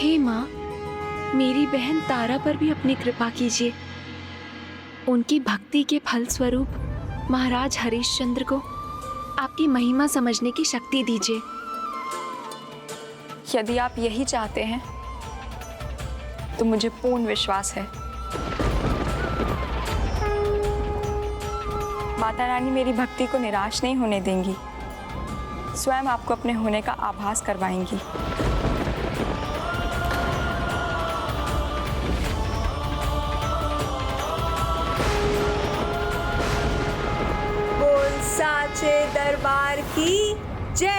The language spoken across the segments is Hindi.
हे माँ, मेरी बहन तारा पर भी अपनी कृपा कीजिए। उनकी भक्ति के फल स्वरूप महाराज हरिश्चंद्र को आपकी महिमा समझने की शक्ति दीजिए। यदि आप यही चाहते हैं तो मुझे पूर्ण विश्वास है माता रानी मेरी भक्ति को निराश नहीं होने देंगी, स्वयं आपको अपने होने का आभास करवाएंगी। बोल साचे दरबार की जय।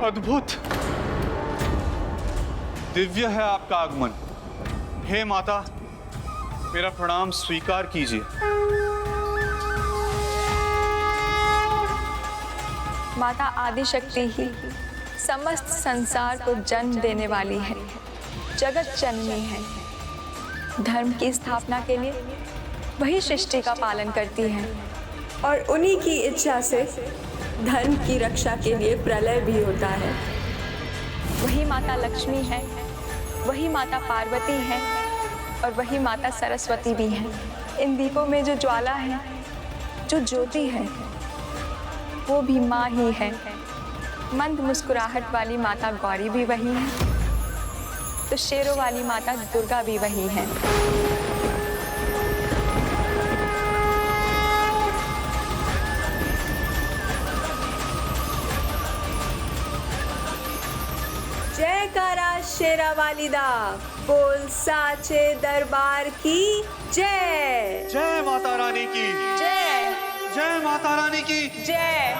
अद्भुत, दिव्य है आपका आगमन। हे माता, मेरा प्रणाम स्वीकार कीजिए। माता आदिशक्ति ही समस्त संसार को जन्म देने वाली है, जगत जननी है। धर्म की स्थापना के लिए वही सृष्टि का पालन करती है और उन्हीं की इच्छा से धर्म की रक्षा के लिए प्रलय भी होता है। वही माता लक्ष्मी है, वही माता पार्वती है और वही माता सरस्वती भी है। इन दीपों में जो ज्वाला है, जो ज्योति है, वो भी माँ ही है। मंद मुस्कुराहट वाली माता गौरी भी वही है, तो शेरों वाली माता दुर्गा भी वही है। जयकारा शेरा वालिदा, बोल साचे दरबार की जय। जय माता रानी की जय। जय माता रानी की जय।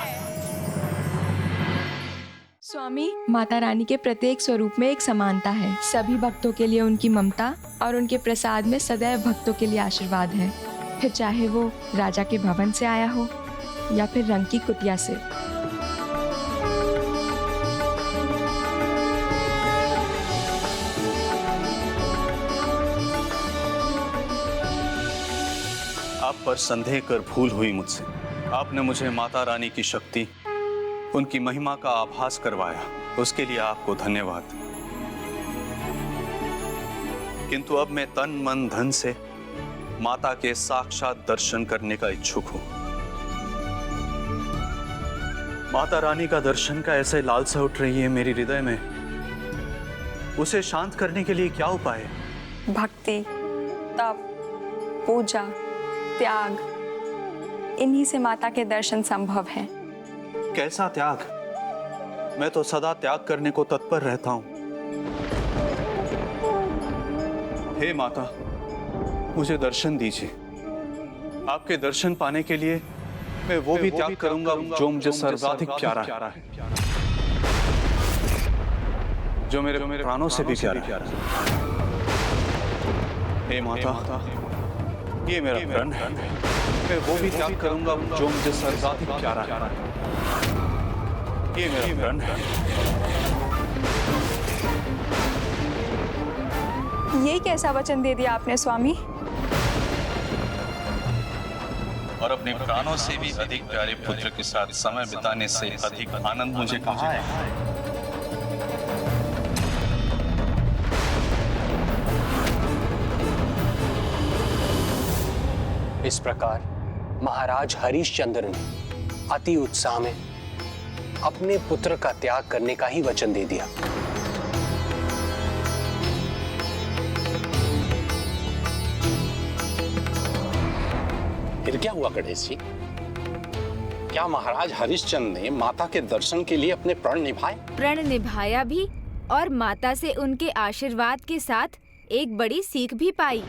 स्वामी, माता रानी के प्रत्येक स्वरूप में एक समानता है। सभी भक्तों के लिए उनकी ममता और उनके प्रसाद में सदैव भक्तों के लिए आशीर्वाद है, फिर चाहे वो राजा के भवन से आया हो या फिर रंग की कुटिया से। आप पर संदेह कर भूल हुई मुझसे। आपने मुझे माता रानी की शक्ति, उनकी महिमा का आभास करवाया, उसके लिए आपको धन्यवाद। किंतु अब मैं तन मन धन से माता के साक्षात दर्शन करने का इच्छुक हूं। माता रानी का दर्शन का ऐसे लालसा उठ रही है मेरे हृदय में, उसे शांत करने के लिए क्या उपाय है? भक्ति, तप, पूजा, त्याग, इन्हीं से माता के दर्शन संभव है। कैसा त्याग? मैं तो सदा त्याग करने को तत्पर रहता हूं। हे माता, मुझे दर्शन दीजिए। आपके दर्शन पाने के लिए मैं वो भी त्याग करूंगा जो मुझे सर्वाधिक प्यारा है, जो मेरे प्राणों से भी प्यारा है। हे माता, ये मेरा प्रण है। मैं वो भी त्याग करूंगा जो मुझे सर्वाधिक प्यारा है। ये मेरा प्रण है। ये कैसा वचन दे दिया आपने स्वामी? और अपने प्राणों से भी अधिक प्यारे पुत्र के साथ समय बिताने से अधिक आनंद मुझे कहाँ है? इस प्रकार महाराज हरिश्चंद्र ने अति उत्साह में अपने पुत्र का त्याग करने का ही वचन दे दिया। क्या हुआ गणेश जी? क्या महाराज हरिश्चंद्र ने माता के दर्शन के लिए अपने प्रण निभाए? प्रण निभाया भी और माता से उनके आशीर्वाद के साथ एक बड़ी सीख भी पाई।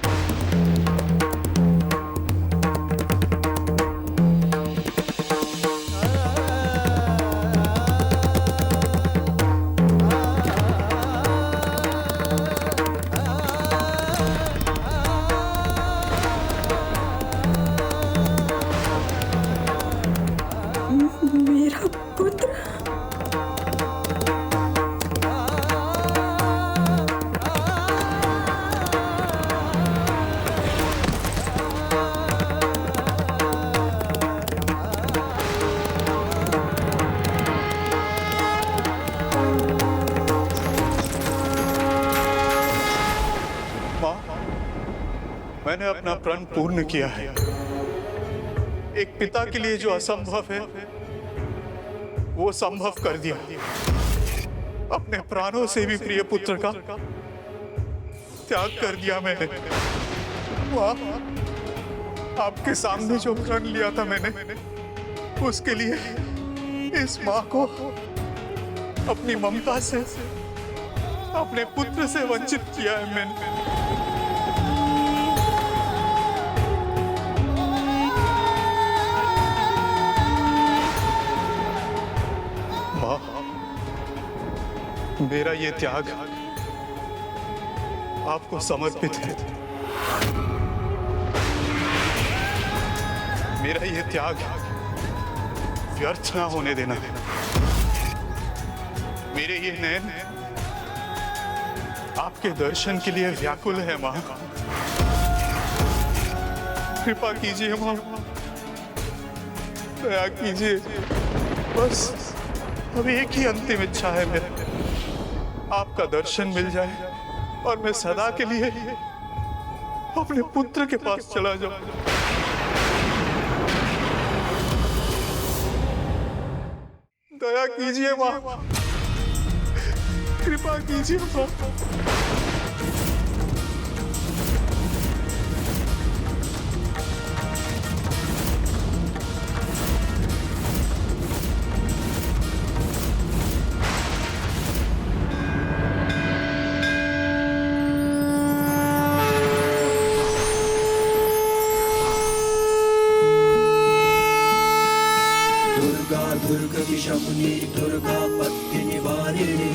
मेरा पुत्र। माँ, मैंने अपना प्रण पूर्ण किया है। एक पिता के लिए जो असंभव है वो संभव कर दिया। अपने प्राणों से भी प्रिय पुत्र का त्याग कर दिया मैंने। वाह, आपके सामने जो प्रण लिया था मैंने, उसके लिए इस माँ को अपनी ममता से, अपने पुत्र से वंचित किया है मैंने। मेरा ये त्याग आपको समर्पित है। मेरा ये त्याग व्यर्थ ना होने देना। मेरे ये नयन आपके दर्शन के लिए व्याकुल है माँ। कृपा कीजिए माँ, दया कीजिए। बस अब एक ही अंतिम इच्छा है मेरी, आपका दर्शन मिल जाए और मैं सदा के लिए अपने पुत्र के पास चला जाऊं। दया कीजिए माँ, कृपा कीजिए माँ। दुर्गतिशमुनि दुर्गा पत्ति निवारिणी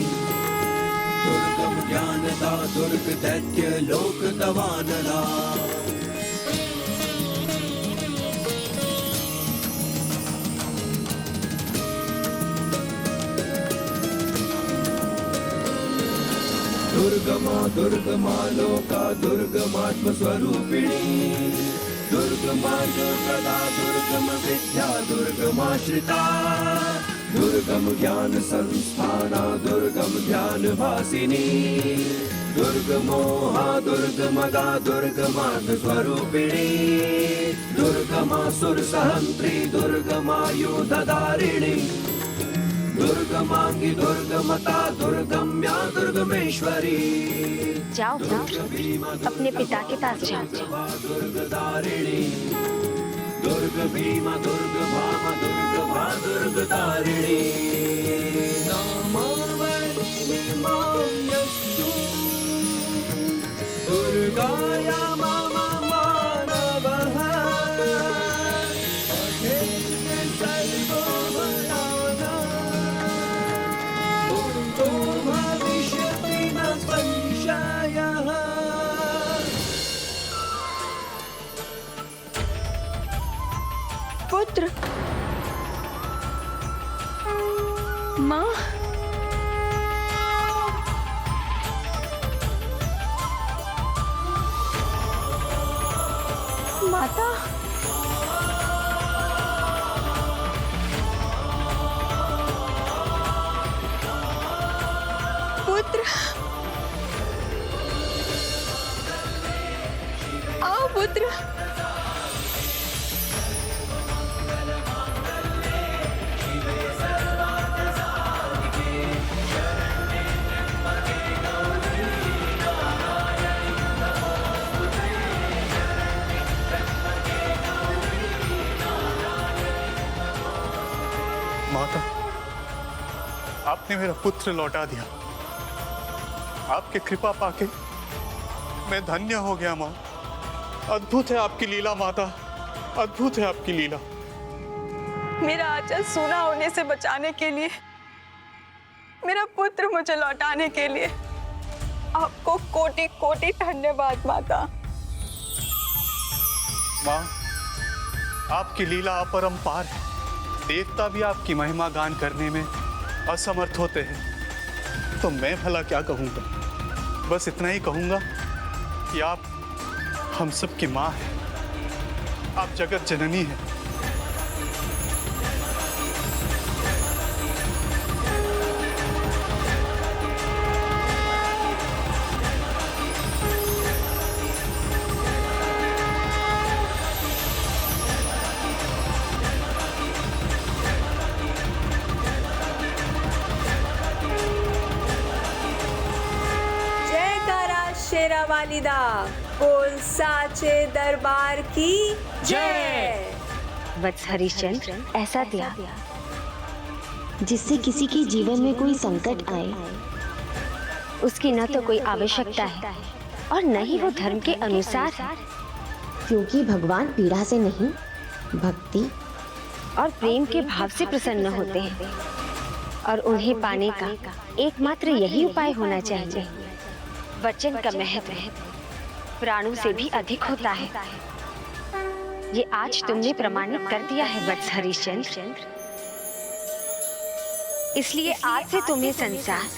दुर्गम ज्ञानदा दुर्ग दैत्य लोक दवानला। दुर्गमा दुर्गमा लोका दुर्गमात्म स्वरूपिणी दुर्गमा दुर्गदा दुर्गम विद्या दुर्गमाश्रिता दुर्गम ज्ञान संस्थाना दुर्गम ध्यान भासिनी दुर्गमोहा दुर्गमदा दुर्गमार्ग स्वरूपिणी दुर्गमा सुर सहंत्री दुर्गमायुधधारिणी दुर्गमांगी दुर्गमता दुर्गम्या दुर्गमेश्वरी। जाओ अपने पिता के पास जाओ। दुर्गधारिणी दुर्ग भीमा दुर्ग भामा दुर्ग भा दुर्गधारिणी नामावली मायस्तु दुर्गाया मामा मानवः अखेर सर्वो भयाना दुर्गो भविष्यति न संशयः। पुत्र, माँ, माता, पुत्र, आओ पुत्र। आपने मेरा पुत्र लौटा दिया। आपकी कृपा पाके मैं धन्य हो गया माँ। अद्भुत है आपकी लीला माता, अद्भुत है आपकी लीला। मेरा आंचल सूना होने से बचाने के लिए, मेरा पुत्र मुझे लौटाने के लिए आपको कोटि कोटि धन्यवाद माता। माँ, आपकी लीला अपरंपार है। देवता भी आपकी महिमा गान करने में असमर्थ होते हैं, तो मैं भला क्या कहूँगा। बस इतना ही कहूँगा कि आप हम सब की माँ हैं, आप जगत जननी हैं। शेरा वालिदा, बोल साचे दरबार की जय। वत्स हरिश्चंद्र, ऐसा त्याग जिससे किसी के जीवन में कोई संकट आए, उसकी न तो कोई आवश्यकता है और न ही वो धर्म के अनुसार है, क्योंकि भगवान पीड़ा से नहीं, भक्ति और प्रेम के भाव से प्रसन्न होते हैं और उन्हें पाने का एकमात्र यही उपाय होना चाहिए। वचन का महत्व प्राणों से भी अधिक होता है। ये आज तुमने प्रमाणित कर दिया है वत्स हरिश्चंद्र। इसलिए आज से तुम्हें संसार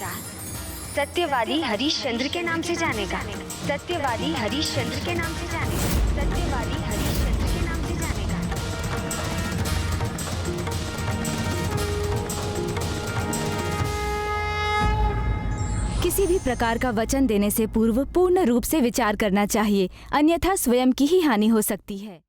सत्यवादी हरिश्चंद्र के नाम से जानेगा। सत्यवादी हरिश्चंद्र के नाम से जानेगा। सत्यवादी हरिश्चंद्र के नाम से जानेगा। किसी भी प्रकार का वचन देने से पूर्व पूर्ण रूप से विचार करना चाहिए, अन्यथा स्वयं की ही हानि हो सकती है।